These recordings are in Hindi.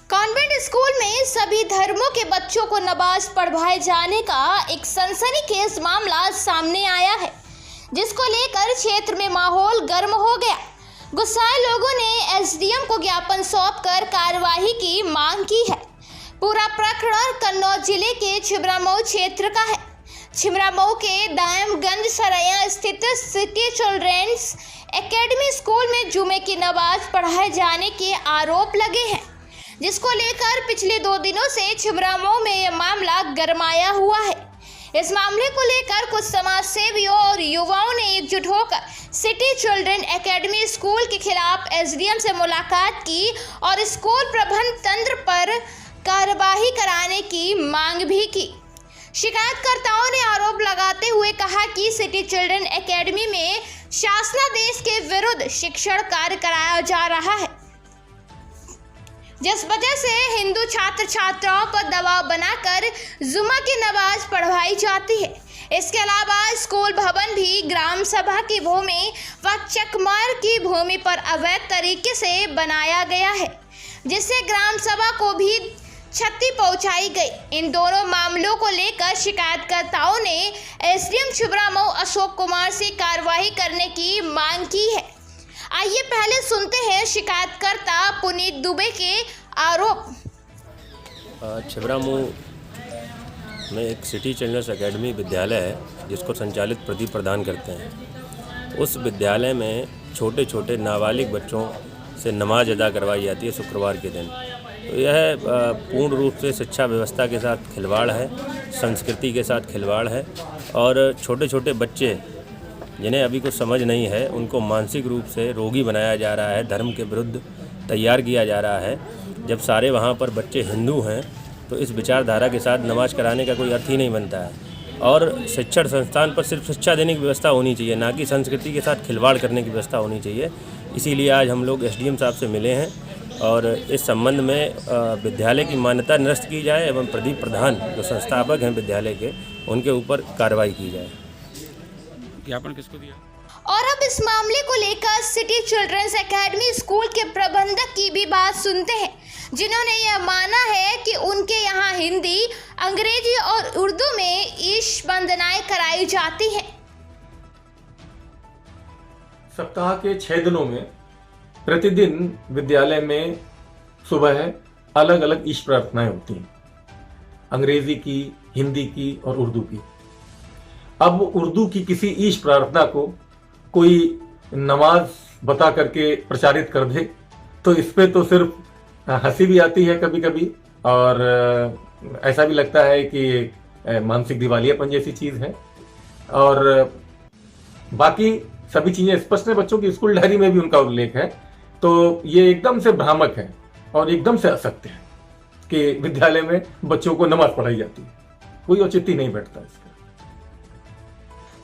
कॉन्वेंट स्कूल में सभी धर्मों के बच्चों को नमाज पढ़वाए जाने का एक सनसनीखेज मामला सामने आया है, जिसको लेकर क्षेत्र में माहौल गर्म हो गया। गुस्साए लोगों ने एसडीएम को ज्ञापन सौंपकर कार्रवाई की मांग की है। पूरा प्रकरण कन्नौज जिले के छिबरामऊ क्षेत्र का है। छिबरामऊ के दायमगंज सरैया स्थित सिटी चिल्ड्रेंस एकेडमी स्कूल में जुमे की नमाज पढ़ाए जाने के आरोप लगे हैं, जिसको लेकर पिछले 2 दिनों से छिबरामऊ में यह मामला गरमाया हुआ है। इस मामले को लेकर कुछ समाज सेवियों और युवाओं ने एकजुट होकर सिटी चिल्ड्रेन एकेडमी स्कूल के खिलाफ एसडीएम से मुलाकात की और स्कूल प्रबंध तंत्र पर कार्रवाई कराने की मांग भी की। शिकायतकर्ताओं ने आरोप लगाते हुए कहा कि सिटी चिल्ड्रेन एकेडमी में शासनादेश के विरुद्ध शिक्षण कार्य कराया जा रहा है, जिस वजह से हिंदू छात्र छात्राओं पर दबाव बनाकर जुमा की नमाज पढ़वाई जाती है। इसके अलावा स्कूल भवन भी ग्राम सभा की भूमि व चकमार की भूमि पर अवैध तरीके से बनाया गया है, जिससे ग्राम सभा को भी क्षति पहुंचाई गई। इन दोनों मामलों को लेकर शिकायतकर्ताओं ने एसडीएम छिबरामऊ अशोक कुमार से कार्रवाई करने की मांग की है। आइए पहले सुनते हैं शिकायतकर्ता पुनीत दुबे के आरोप। छिबरामऊ में एक सिटी चिल्ड्रेंस एकेडमी विद्यालय है, जिसको संचालित प्रदीप प्रदान करते हैं। उस विद्यालय में छोटे छोटे नाबालिग बच्चों से नमाज अदा करवाई जाती है शुक्रवार के दिन। तो यह पूर्ण रूप से शिक्षा व्यवस्था के साथ खिलवाड़ है, संस्कृति के साथ खिलवाड़ है और छोटे छोटे बच्चे जिन्हें अभी कुछ समझ नहीं है, उनको मानसिक रूप से रोगी बनाया जा रहा है, धर्म के विरुद्ध तैयार किया जा रहा है। जब सारे वहाँ पर बच्चे हिंदू हैं तो इस विचारधारा के साथ नमाज कराने का कोई अर्थ ही नहीं बनता है। और शिक्षण संस्थान पर सिर्फ शिक्षा देने की व्यवस्था होनी चाहिए, ना कि संस्कृति के साथ खिलवाड़ करने की व्यवस्था होनी चाहिए। इसीलिए आज हम लोग एसडीएम साहब से मिले हैं और इस संबंध में विद्यालय की मान्यता निरस्त की जाए एवं प्रदीप प्रधान जो संस्थापक हैं विद्यालय के, उनके ऊपर कार्रवाई की जाए। ज्ञापन किसको दिया? और अब इस मामले को लेकर सिटी चिल्ड्रेंस एकेडमी स्कूल के प्रबंधक की भी बात सुनते हैं, जिन्होंने यह माना है कि उनके यहाँ हिंदी, अंग्रेजी और उर्दू में ईश वंदनाएं कराई जाती हैं। सप्ताह के 6 दिनों में प्रतिदिन विद्यालय में सुबह अलग अलग ईश प्रार्थनाएं होती हैं, अंग्रेजी की, हिंदी की और उर्दू की। अब उर्दू की किसी ईश प्रार्थना को कोई नमाज बता करके प्रचारित कर दे तो इस पे तो सिर्फ हंसी भी आती है कभी कभी, और ऐसा भी लगता है कि मानसिक दिवालियापन जैसी चीज है। और बाकी सभी चीजें स्पष्ट है, बच्चों की स्कूल डायरी में भी उनका उल्लेख है। तो ये एकदम से भ्रामक है और एकदम से असत्य है कि विद्यालय में बच्चों को नमाज पढ़ाई जाती है। कोई औचित्य नहीं बैठता इसका।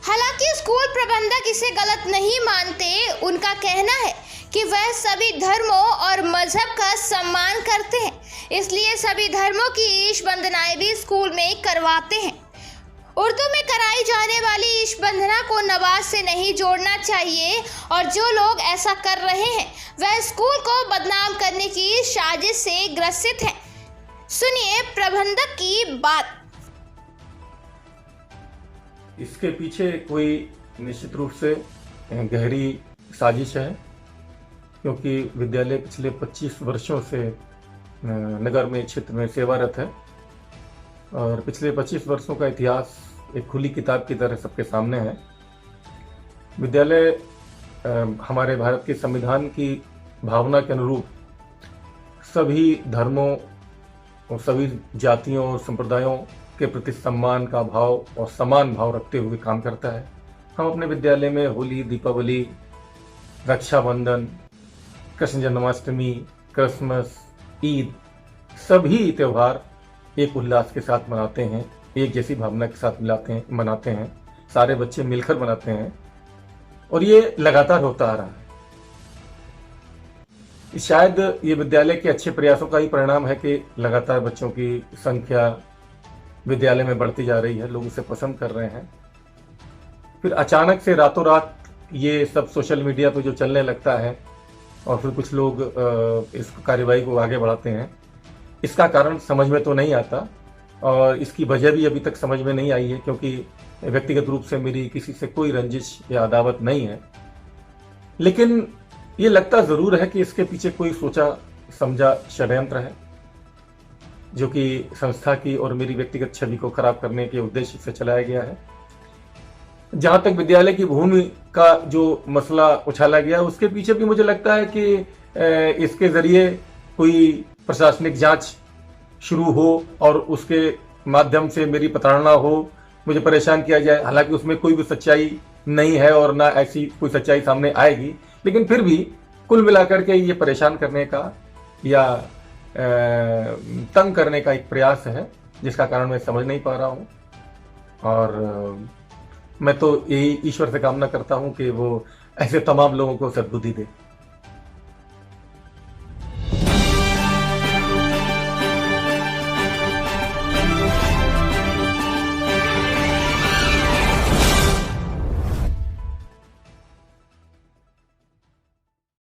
हालांकि स्कूल प्रबंधक इसे गलत नहीं मानते। उनका कहना है कि वह सभी धर्मों और मजहब का सम्मान करते हैं, इसलिए सभी धर्मों की ईश वंदनाएं भी स्कूल में करवाते हैं। उर्दू में कराई जाने वाली ईश वंदना को नमाज से नहीं जोड़ना चाहिए और जो लोग ऐसा कर रहे हैं वह स्कूल को बदनाम करने की साजिश से ग्रसित हैं। सुनिए प्रबंधक की बात। इसके पीछे कोई निश्चित रूप से गहरी साजिश है, क्योंकि विद्यालय पिछले 25 वर्षों से नगर में क्षेत्र में सेवारत है और पिछले 25 वर्षों का इतिहास एक खुली किताब की तरह सबके सामने है। विद्यालय हमारे भारत के संविधान की भावना के अनुरूप सभी धर्मों और सभी जातियों और संप्रदायों के प्रति सम्मान का भाव और समान भाव रखते हुए काम करता है। हम अपने विद्यालय में होली, दीपावली, रक्षाबंधन, कृष्ण जन्माष्टमी, क्रिसमस, ईद सभी त्यौहार एक उल्लास के साथ मनाते हैं, एक जैसी भावना के साथ मनाते हैं। सारे बच्चे मिलकर मनाते हैं और ये लगातार होता आ रहा है। शायद ये विद्यालय के अच्छे प्रयासों का ही परिणाम है कि लगातार बच्चों की संख्या विद्यालय में बढ़ती जा रही है, लोग इसे पसंद कर रहे हैं। फिर अचानक से रातों रात ये सब सोशल मीडिया पे जो चलने लगता है और फिर कुछ लोग इस कार्यवाही को आगे बढ़ाते हैं, इसका कारण समझ में तो नहीं आता और इसकी वजह भी अभी तक समझ में नहीं आई है, क्योंकि व्यक्तिगत रूप से मेरी किसी से कोई रंजिश या अदावत नहीं है। लेकिन ये लगता जरूर है कि इसके पीछे कोई सोचा समझा षड्यंत्र है, जो कि संस्था की और मेरी व्यक्तिगत छवि को खराब करने के उद्देश्य से चलाया गया है। जहां तक विद्यालय की भूमि का जो मसला उछाला गया, उसके पीछे भी मुझे लगता है कि इसके जरिए कोई प्रशासनिक जांच शुरू हो और उसके माध्यम से मेरी प्रताड़ना हो, मुझे परेशान किया जाए। हालांकि उसमें कोई भी सच्चाई नहीं है और ना ऐसी कोई सच्चाई सामने आएगी, लेकिन फिर भी कुल मिलाकर के ये परेशान करने का या तंग करने का एक प्रयास है, जिसका कारण मैं समझ नहीं पा रहा हूं। और मैं तो यही ईश्वर से कामना करता हूं कि वो ऐसे तमाम लोगों को सद्बुद्धि दे।